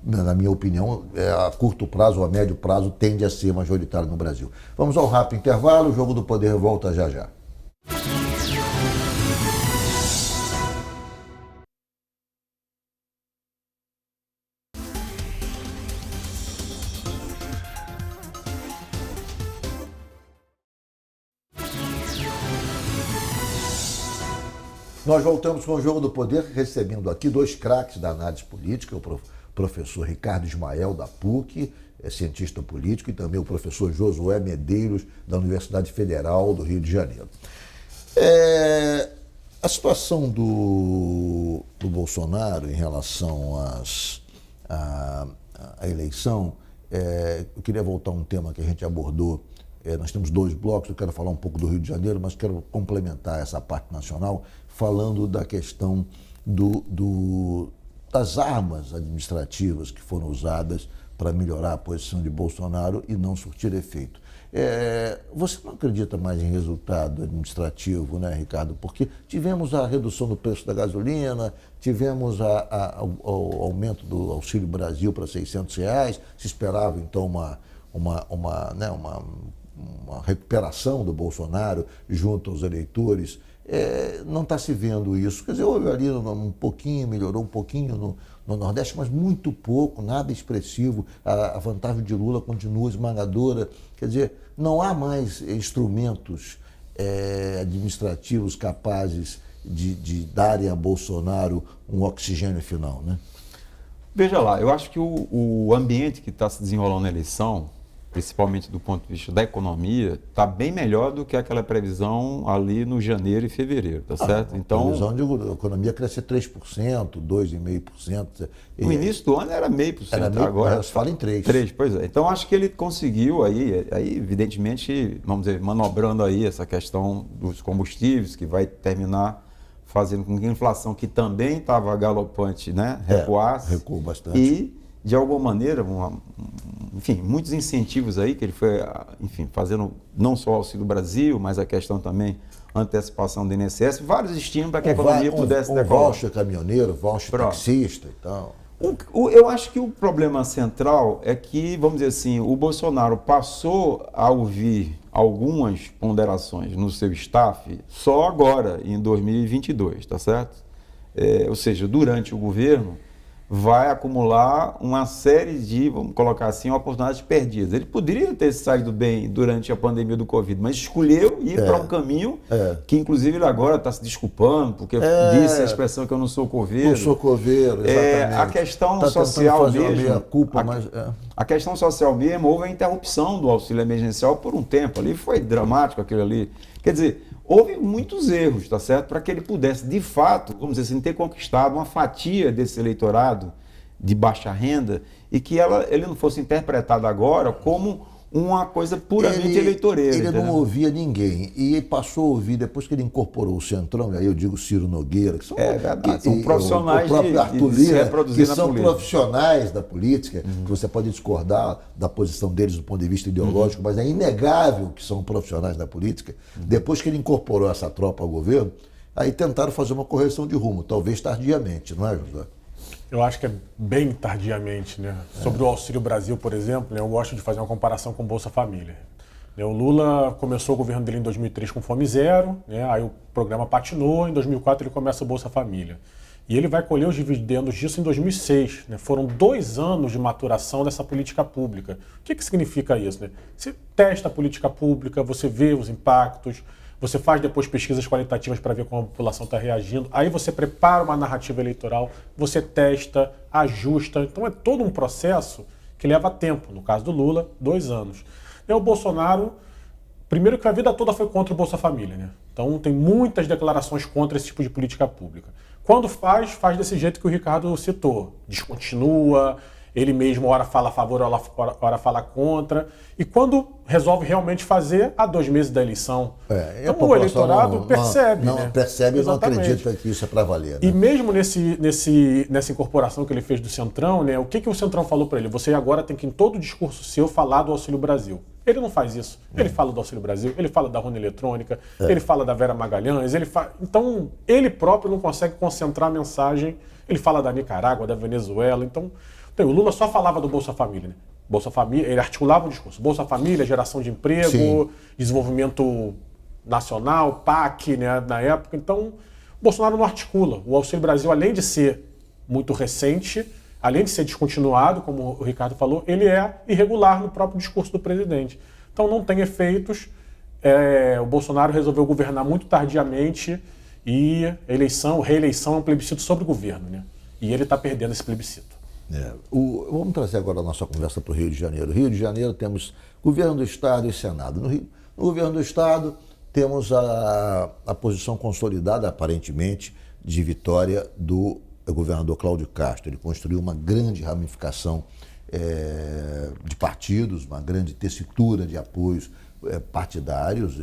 na minha opinião, a curto prazo ou a médio prazo, tende a ser majoritário no Brasil. Vamos ao rápido intervalo, o Jogo do Poder volta já já. Nós voltamos com o Jogo do Poder, recebendo aqui dois craques da análise política, o professor Ricardo Ismael, da PUC, cientista político, e também o professor Josué Medeiros, da Universidade Federal do Rio de Janeiro. A situação do Bolsonaro em relação à eleição, eu queria voltar a um tema que a gente abordou. Nós temos dois blocos, eu quero falar um pouco do Rio de Janeiro, mas quero complementar essa parte nacional, falando da questão das armas administrativas que foram usadas para melhorar a posição de Bolsonaro e não surtir efeito. Você não acredita mais em resultado administrativo, né, Ricardo? Porque tivemos a redução do preço da gasolina, tivemos o aumento do Auxílio Brasil para R$600, se esperava então uma recuperação do Bolsonaro junto aos eleitores. Não está se vendo isso. Quer dizer, houve ali um pouquinho, melhorou um pouquinho no Nordeste, mas muito pouco, nada expressivo. A vantagem de Lula continua esmagadora. Quer dizer, não há mais instrumentos administrativos capazes de darem a Bolsonaro um oxigênio final, né? Veja lá, eu acho que o ambiente que está se desenrolando na eleição, principalmente do ponto de vista da economia, está bem melhor do que aquela previsão ali no janeiro e fevereiro, tá certo? Então, a previsão de a economia crescer 3%, 2,5%. No início do ano era 0,5%, agora fala em 3%. 3%, pois é. Então, acho que ele conseguiu aí, evidentemente, vamos dizer, manobrando aí essa questão dos combustíveis, que vai terminar fazendo com que a inflação, que também estava galopante, né, recuasse. Recuou bastante. E, de alguma maneira, enfim, muitos incentivos aí que ele foi, enfim, fazendo não só o Auxílio Brasil, mas a questão também, antecipação do INSS, vários estímulos para que a economia pudesse decolar. Voucher caminhoneiro, voucher taxista e tal. Eu acho que o problema central é que, vamos dizer assim, o Bolsonaro passou a ouvir algumas ponderações no seu staff só agora, em 2022, tá certo? Ou seja, durante o governo, vai acumular uma série de, vamos colocar assim, oportunidades perdidas. Ele poderia ter saído bem durante a pandemia do Covid, mas escolheu ir para um caminho que, inclusive, ele agora está se desculpando, porque disse a expressão que eu não sou coveiro. Não sou coveiro, exatamente. A questão social mesmo... Culpa, a questão social mesmo, houve a interrupção do auxílio emergencial por um tempo. Ali foi dramático aquilo ali. Quer dizer, houve muitos erros, tá certo? Para que ele pudesse, de fato, vamos dizer assim, ter conquistado uma fatia desse eleitorado de baixa renda e que ele não fosse interpretado agora como uma coisa puramente eleitoreira. Ele não ouvia ninguém e passou a ouvir depois que ele incorporou o Centrão, e aí eu digo Ciro Nogueira, que são, são profissionais o próprio Arthur Lira, que são política. Profissionais da política, que você pode discordar da posição deles do ponto de vista ideológico, mas é inegável que são profissionais da política. Depois que ele incorporou essa tropa ao governo, aí tentaram fazer uma correção de rumo, talvez tardiamente, não é, José? Eu acho que é bem tardiamente, né? Sobre o Auxílio Brasil, por exemplo, né, eu gosto de fazer uma comparação com o Bolsa Família. O Lula começou o governo dele em 2003 com fome zero, né? Aí o programa patinou, em 2004 ele começa o Bolsa Família. E ele vai colher os dividendos disso em 2006. Né? Foram 2 anos de maturação dessa política pública. O que significa isso? Né? Você testa a política pública, você vê os impactos, você faz depois pesquisas qualitativas para ver como a população está reagindo, aí você prepara uma narrativa eleitoral, você testa, ajusta. Então é todo um processo que leva tempo. No caso do Lula, 2 anos. E o Bolsonaro, primeiro que a vida toda foi contra o Bolsa Família, né? Então tem muitas declarações contra esse tipo de política pública. Quando faz desse jeito que o Ricardo citou. Descontinua, ele mesmo ora fala a favor, ora fala contra. E quando resolve realmente fazer, há 2 meses da eleição. Então o eleitorado percebe. Não né? percebe e não Exatamente. acredita que isso é para valer. Né? E mesmo nessa incorporação que ele fez do Centrão, né, o que o Centrão falou para ele? Você agora tem que, em todo discurso seu, falar do Auxílio Brasil. Ele não faz isso. Ele fala do Auxílio Brasil, ele fala da urna eletrônica, ele fala da Vera Magalhães, então ele próprio não consegue concentrar a mensagem. Ele fala da Nicarágua, da Venezuela. Então, o Lula só falava do Bolsa Família, né? Bolsa Família, ele articulava o discurso. Bolsa Família, geração de emprego, Sim. desenvolvimento nacional, PAC, né, na época. Então, o Bolsonaro não articula. O Auxílio Brasil, além de ser muito recente, além de ser descontinuado, como o Ricardo falou, ele é irregular no próprio discurso do presidente. Então, não tem efeitos. O Bolsonaro resolveu governar muito tardiamente e reeleição é um plebiscito sobre o governo, né? E ele está perdendo esse plebiscito. Vamos trazer agora a nossa conversa para o Rio de Janeiro. Rio de Janeiro temos governo do Estado e Senado. No governo do Estado temos a posição consolidada, aparentemente, de vitória do governador Cláudio Castro. Ele construiu uma grande ramificação de partidos, uma grande tessitura de apoios partidários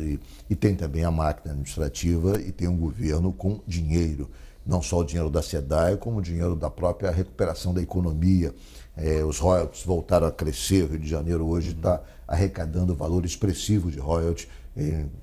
e tem também a máquina administrativa e tem um governo com dinheiro. Não só o dinheiro da SEDAI, como o dinheiro da própria recuperação da economia. Os royalties voltaram a crescer. O Rio de Janeiro hoje está arrecadando valor expressivo de royalties,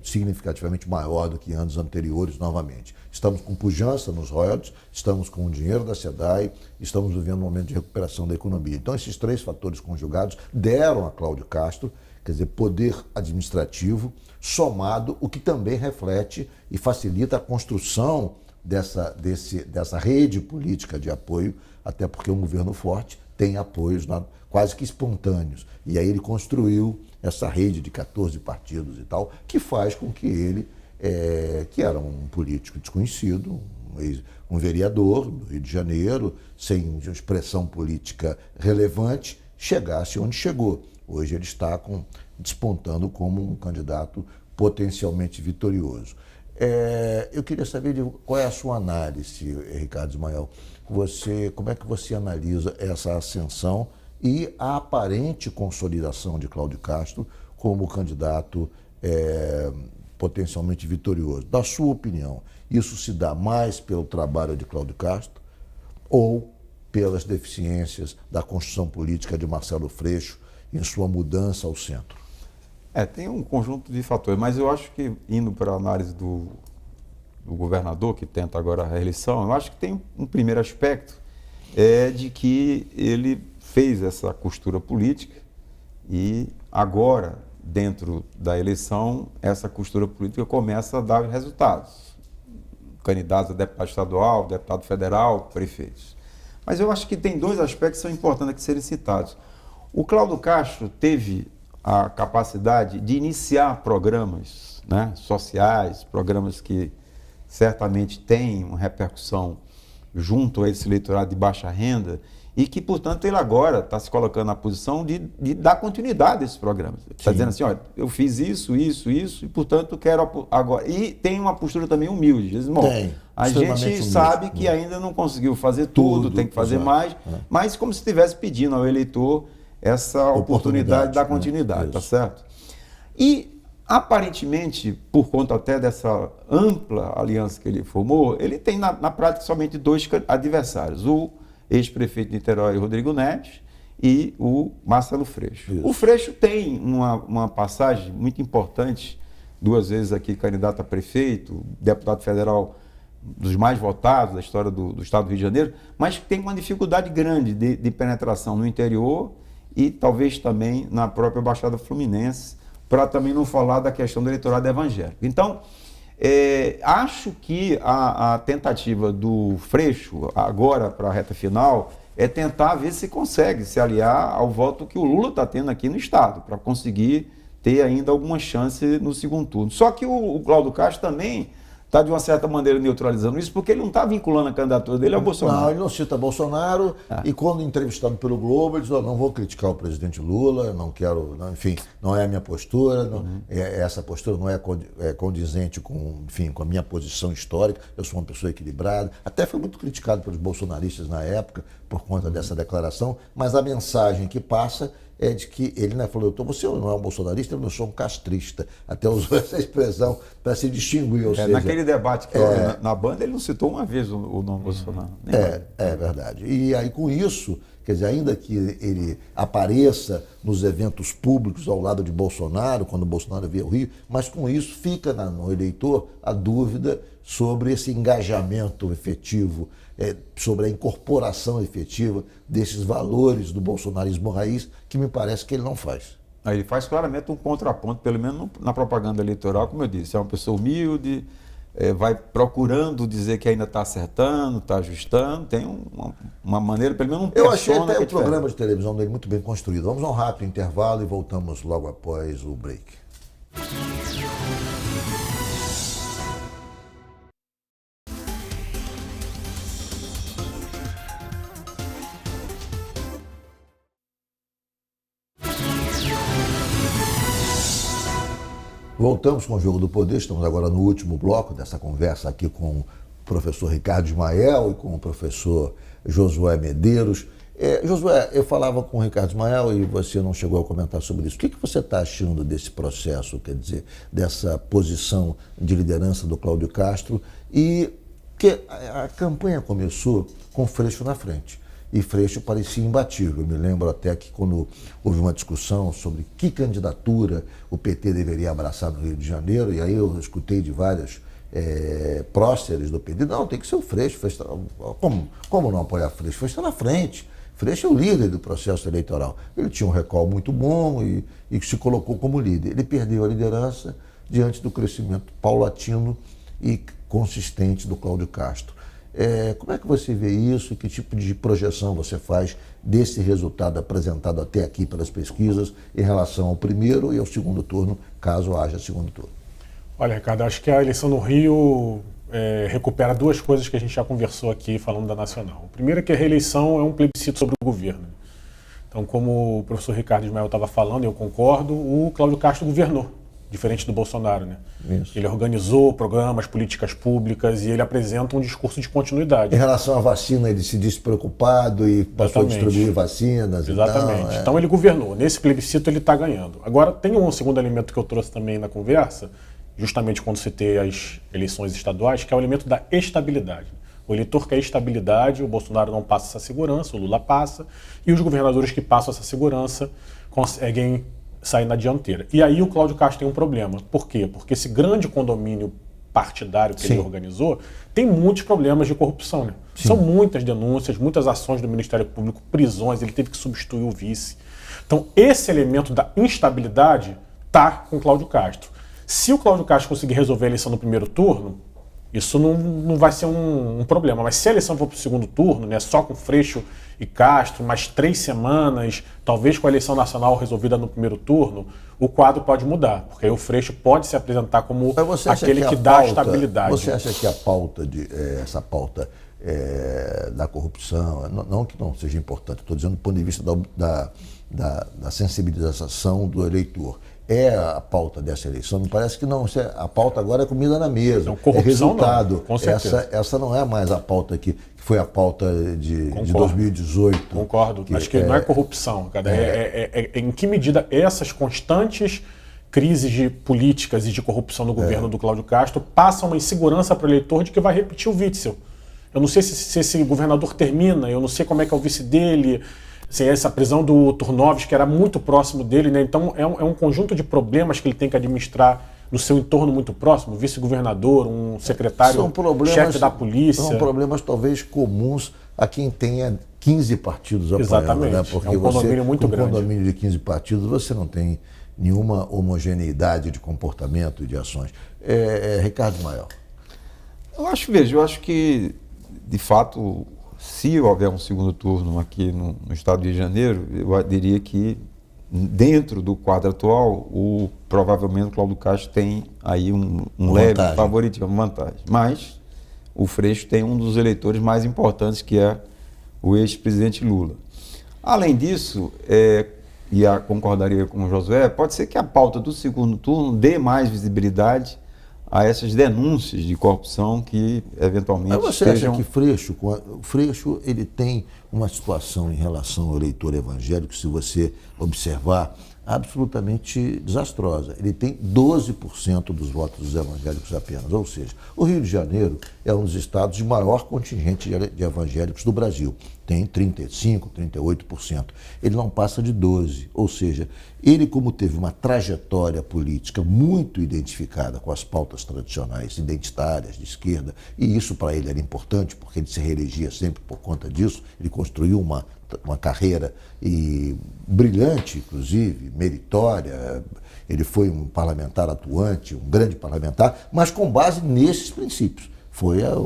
significativamente maior do que anos anteriores novamente. Estamos com pujança nos royalties, estamos com o dinheiro da SEDAI, estamos vivendo um momento de recuperação da economia. Então, esses 3 fatores conjugados deram a Cláudio Castro, quer dizer, poder administrativo, somado, o que também reflete e facilita a construção dessa rede política de apoio, até porque um governo forte tem apoios quase que espontâneos. E aí ele construiu essa rede de 14 partidos e tal, que faz com que ele, que era um político desconhecido, um vereador do Rio de Janeiro, sem expressão política relevante, chegasse onde chegou. Hoje ele está despontando como um candidato potencialmente vitorioso. Eu queria saber qual é a sua análise, Ricardo Ismael. Como é que você analisa essa ascensão e a aparente consolidação de Cláudio Castro como candidato potencialmente vitorioso? Da sua opinião, isso se dá mais pelo trabalho de Cláudio Castro ou pelas deficiências da construção política de Marcelo Freixo em sua mudança ao centro? Tem um conjunto de fatores, mas eu acho que, indo para a análise do governador, que tenta agora a reeleição, eu acho que tem um primeiro aspecto, de que ele fez essa costura política e agora, dentro da eleição, essa costura política começa a dar resultados. Candidatos a deputado estadual, deputado federal, prefeitos. Mas eu acho que tem dois aspectos que são importantes aqui serem citados. O Cláudio Castro teve a capacidade de iniciar programas, né, sociais, programas que certamente têm uma repercussão junto a esse eleitorado de baixa renda e que, portanto, ele agora está se colocando na posição de dar continuidade a esses programas. Está dizendo assim, olha, eu fiz isso, e, portanto, quero agora... E tem uma postura também humilde. Diz, bom, a gente sabe que ainda não conseguiu fazer tudo, tem que fazer mais, mas como se estivesse pedindo ao eleitor essa oportunidade de dar continuidade, tá certo? E, aparentemente, por conta até dessa ampla aliança que ele formou, ele tem, na prática, somente dois adversários. O ex-prefeito de Niterói, Rodrigo Neves, e o Marcelo Freixo. Isso. O Freixo tem uma passagem muito importante, 2 vezes aqui candidato a prefeito, deputado federal dos mais votados da história do estado do Rio de Janeiro, mas tem uma dificuldade grande de penetração no interior e talvez também na própria Baixada Fluminense, para também não falar da questão do eleitorado evangélico. Então, acho que a tentativa do Freixo, agora para a reta final, é tentar ver se consegue se aliar ao voto que o Lula está tendo aqui no estado, para conseguir ter ainda alguma chance no segundo turno. Só que o Cláudio Castro também está, de uma certa maneira, neutralizando isso, porque ele não está vinculando a candidatura dele ao Bolsonaro. Não, ele não cita Bolsonaro, e quando entrevistado pelo Globo, ele diz, não vou criticar o presidente Lula, não quero, enfim, não é a minha postura, essa postura não é condizente com a minha posição histórica, eu sou uma pessoa equilibrada, até foi muito criticado pelos bolsonaristas na época, por conta dessa declaração, mas a mensagem que passa é de que ele falou, você não é um bolsonarista, eu não sou um castrista. Até usou essa expressão para se distinguir. Ou seja, naquele debate que houve na banda, ele não citou uma vez o nome Bolsonaro. É verdade. E aí, com isso, quer dizer, ainda que ele apareça nos eventos públicos ao lado de Bolsonaro, quando Bolsonaro vier ao Rio, mas com isso fica no eleitor a dúvida sobre esse engajamento efetivo, sobre a incorporação efetiva desses valores do bolsonarismo raiz, que me parece que ele não faz. Ele faz claramente um contraponto, pelo menos na propaganda eleitoral, como eu disse, é uma pessoa humilde, vai procurando dizer que ainda está acertando, está ajustando, tem uma maneira, pelo menos um persona. Eu achei até o programa de televisão dele muito bem construído. Vamos a um rápido intervalo e voltamos logo após o break. Voltamos com o Jogo do Poder, estamos agora no último bloco dessa conversa aqui com o professor Ricardo Ismael e com o professor Josué Medeiros. Josué, eu falava com o Ricardo Ismael e você não chegou a comentar sobre isso. O que você está achando desse processo, quer dizer, dessa posição de liderança do Cláudio Castro? E que a campanha começou com Freixo na frente. E Freixo parecia imbatível. Eu me lembro até que quando houve uma discussão sobre que candidatura o PT deveria abraçar no Rio de Janeiro, e aí eu escutei de vários próceres do PT, não, tem que ser o Freixo. Como não apoiar Freixo? Freixo está na frente. Freixo é o líder do processo eleitoral. Ele tinha um recall muito bom e se colocou como líder. Ele perdeu a liderança diante do crescimento paulatino e consistente do Cláudio Castro. Como é que você vê isso? Que tipo de projeção você faz desse resultado apresentado até aqui pelas pesquisas em relação ao primeiro e ao segundo turno, caso haja segundo turno? Olha, Ricardo, acho que a eleição no Rio recupera 2 coisas que a gente já conversou aqui falando da Nacional. O primeiro é que a reeleição é um plebiscito sobre o governo. Então, como o professor Ricardo Ismael estava falando, eu concordo, o Cláudio Castro governou, diferente do Bolsonaro, né? Isso. Ele organizou programas, políticas públicas e ele apresenta um discurso de continuidade. Em relação à vacina, ele se disse preocupado e passou a distribuir vacinas. Exatamente. Então ele governou. Nesse plebiscito ele está ganhando. Agora, tem um segundo elemento que eu trouxe também na conversa, justamente quando citei as eleições estaduais, que é o elemento da estabilidade. O eleitor quer estabilidade, o Bolsonaro não passa essa segurança, o Lula passa, e os governadores que passam essa segurança conseguem sair na dianteira. E aí o Cláudio Castro tem um problema. Por quê? Porque esse grande condomínio partidário que ele organizou tem muitos problemas de corrupção, né? São muitas denúncias, muitas ações do Ministério Público, prisões, ele teve que substituir o vice. Então, esse elemento da instabilidade está com o Cláudio Castro. Se o Cláudio Castro conseguir resolver a eleição no primeiro turno, isso não vai ser um problema. Mas se a eleição for para o segundo turno, né, só com Freixo e Castro, mais 3 semanas, talvez com a eleição nacional resolvida no primeiro turno, o quadro pode mudar, porque aí o Freixo pode se apresentar como aquele que dá estabilidade. Você acha que a pauta, essa pauta da corrupção, não que não seja importante, estou dizendo do ponto de vista da sensibilização do eleitor, é a pauta dessa eleição? Me parece que não. A pauta agora é comida na mesa, então, corrupção, é resultado. Não, com certeza. Essa não é mais a pauta que foi a pauta de 2018. Concordo. Acho que não é corrupção, cara. Em que medida essas constantes crises de políticas e de corrupção no governo do Cláudio Castro passam uma insegurança para o eleitor de que vai repetir o Witzel. Eu não sei se esse governador termina, eu não sei como é que é o vice dele, se essa prisão do Turnovs, que era muito próximo dele, né? Então é um conjunto de problemas que ele tem que administrar no seu entorno muito próximo, vice-governador, um secretário, chefe da polícia. São problemas talvez comuns a quem tenha 15 partidos apoiando. Exatamente, né? Porque é um condomínio muito grande. Um condomínio de 15 partidos, você não tem nenhuma homogeneidade de comportamento e de ações. Ricardo Maior. Eu acho que, de fato, se houver um segundo turno aqui no estado do Rio de Janeiro, eu diria que dentro do quadro atual, provavelmente o Cláudio Castro tem aí um leve favoritismo, uma vantagem. Mas o Freixo tem um dos eleitores mais importantes, que é o ex-presidente Lula. Além disso, concordaria com o Josué, pode ser que a pauta do segundo turno dê mais visibilidade a essas denúncias de corrupção que eventualmente Mas você acha que Freixo ele tem uma situação em relação ao eleitor evangélico, se você observar, absolutamente desastrosa. Ele tem 12% dos votos dos evangélicos apenas, ou seja, o Rio de Janeiro é um dos estados de maior contingente de evangélicos do Brasil. Tem 35%, 38%. Ele não passa de 12%, ou seja, ele, como teve uma trajetória política muito identificada com as pautas tradicionais, identitárias, de esquerda, e isso para ele era importante, porque ele se reelegia sempre por conta disso, ele construiu uma carreira brilhante, inclusive, meritória. Ele foi um parlamentar atuante, um grande parlamentar, mas com base nesses princípios.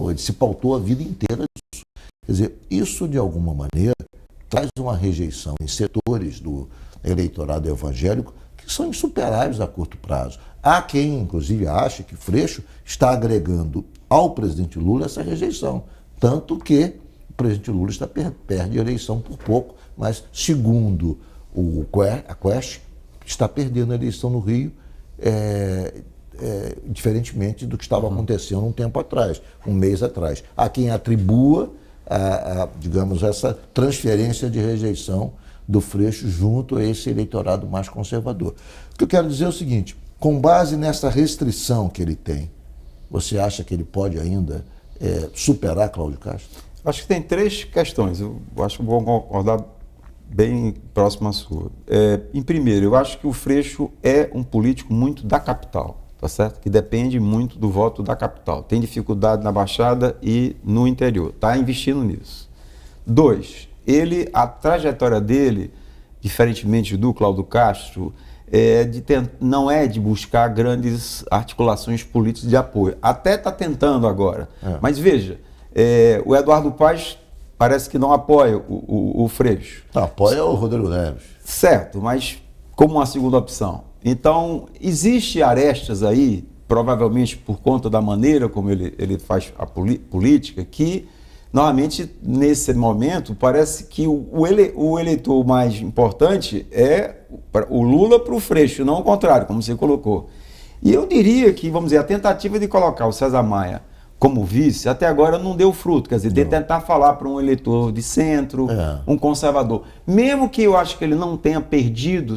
Ele se pautou a vida inteira disso. Quer dizer, isso de alguma maneira traz uma rejeição em setores do eleitorado evangélico que são insuperáveis a curto prazo. Há quem, inclusive, acha que Freixo está agregando ao presidente Lula essa rejeição, tanto que o presidente Lula perde a eleição por pouco, mas segundo a Quest, está perdendo a eleição no Rio, diferentemente do que estava acontecendo um tempo atrás, um mês atrás. Há quem atribua, digamos, essa transferência de rejeição do Freixo junto a esse eleitorado mais conservador. O que eu quero dizer é o seguinte, com base nessa restrição que ele tem, você acha que ele pode ainda superar Cláudio Castro? Acho que tem 3 questões, eu acho que vou concordar bem próximo à sua. Em primeiro, eu acho que o Freixo é um político muito da capital, tá certo? Que depende muito do voto da capital. Tem dificuldade na Baixada e no interior, está investindo nisso. 2, a trajetória dele, diferentemente do Cláudio Castro, não é de buscar grandes articulações políticas de apoio. Até está tentando agora, mas veja, o Eduardo Paes parece que não apoia o Freixo. Não, apoia o Rodrigo Neves. Certo, mas como uma segunda opção. Então, existe arestas aí, provavelmente por conta da maneira como ele faz a política, que, normalmente, nesse momento, parece que o eleitor mais importante é o Lula para o Freixo, não o contrário, como você colocou. E eu diria que, vamos dizer, a tentativa de colocar o César Maia como vice, até agora não deu fruto, quer dizer, de tentar falar para um eleitor de centro, um conservador. Mesmo que eu acho que ele não tenha perdido,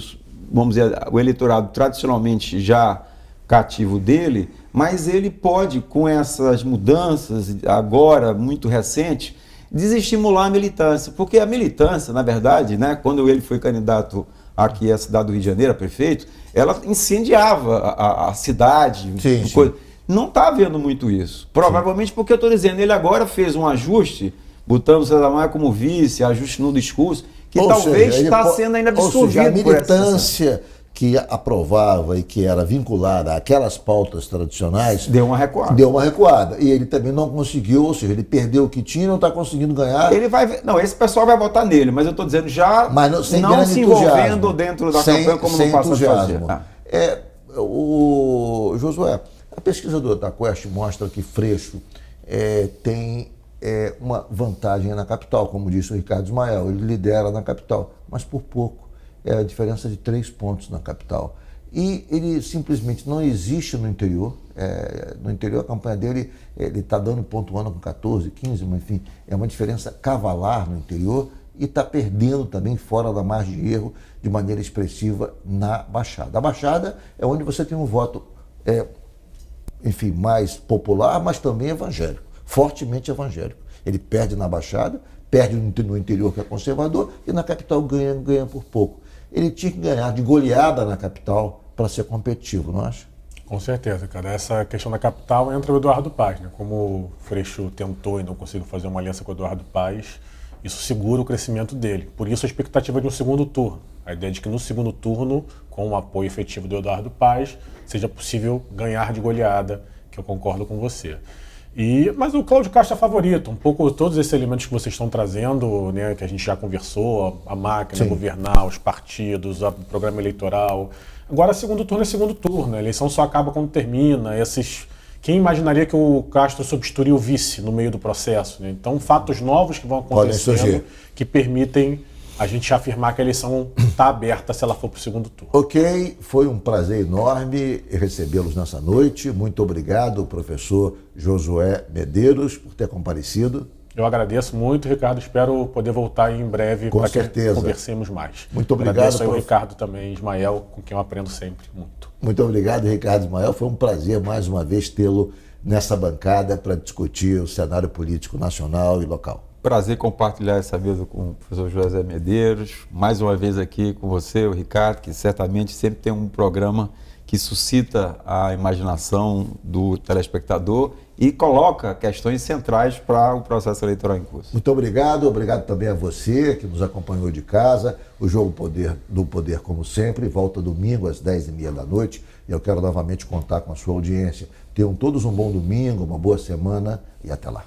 vamos dizer, o eleitorado tradicionalmente já cativo dele, mas ele pode, com essas mudanças agora muito recentes, desestimular a militância, porque a militância, na verdade, né, quando ele foi candidato aqui a cidade do Rio de Janeiro, a prefeito, ela incendiava a cidade. Sim, coisa. sim. Não está havendo muito isso. Provavelmente porque eu estou dizendo, ele agora fez um ajuste, botando o César Maia como vice, ajuste no discurso, que Ou talvez seja, está sendo ainda ou absorvido seja, a por essa militância que aprovava e que era vinculada àquelas pautas tradicionais deu uma recuada. deu uma recuada. E ele também não conseguiu, ou seja, ele perdeu o que tinha e não está conseguindo ganhar. Ele vai. Não, esse pessoal vai votar nele, mas eu estou dizendo já Mas não, sem não grande se entusiasmo. envolvendo dentro da Sem- campanha como sem não passa a fazer. entusiasmo. O Josué, a pesquisa da Quest mostra que Freixo tem uma vantagem na capital, como disse o Ricardo Ismael, ele lidera na capital, mas por pouco. É a diferença de 3 pontos na capital. E ele simplesmente não existe no interior. No interior a campanha dele, ele está dando pontuando com 14, 15, mas enfim, é uma diferença cavalar no interior e está perdendo também fora da margem de erro de maneira expressiva na Baixada. A Baixada é onde você tem um voto, enfim, mais popular, mas também evangélico, fortemente evangélico. Ele perde na Baixada, perde no interior que é conservador e na capital ganha por pouco. Ele tinha que ganhar de goleada na capital para ser competitivo, não acha? Com certeza, cara. Essa questão da capital entra o Eduardo Paes, né? Como o Freixo tentou e não conseguiu fazer uma aliança com o Eduardo Paes, isso segura o crescimento dele. Por isso a expectativa de um segundo turno. A ideia de que no segundo turno, com o apoio efetivo do Eduardo Paes, seja possível ganhar de goleada, que eu concordo com você. Mas o Cláudio Castro é favorito, um pouco todos esses elementos que vocês estão trazendo, né, que a gente já conversou, a máquina governar, os partidos, o programa eleitoral. Agora, segundo turno é segundo turno, a eleição só acaba quando termina. Quem imaginaria que o Castro substituiria o vice no meio do processo? Né? Então, fatos novos que vão acontecendo que permitem a gente afirmar que a eleição está aberta se ela for para o segundo turno. Ok, foi um prazer enorme recebê-los nessa noite. Muito obrigado, professor Josué Medeiros, por ter comparecido. Eu agradeço muito, Ricardo. Espero poder voltar em breve para que conversemos mais. Muito obrigado. Agradeço ao Ricardo também, Ismael, com quem eu aprendo sempre muito. Muito obrigado, Ricardo Ismael. Foi um prazer mais uma vez tê-lo nessa bancada para discutir o cenário político nacional e local. Prazer compartilhar essa mesa com o professor José Medeiros. Mais uma vez aqui com você, o Ricardo, que certamente sempre tem um programa que suscita a imaginação do telespectador e coloca questões centrais para o processo eleitoral em curso. Muito obrigado. Obrigado também a você que nos acompanhou de casa. O Jogo do Poder, como sempre, volta domingo às 10h30 da noite. E eu quero novamente contar com a sua audiência. Tenham todos um bom domingo, uma boa semana e até lá.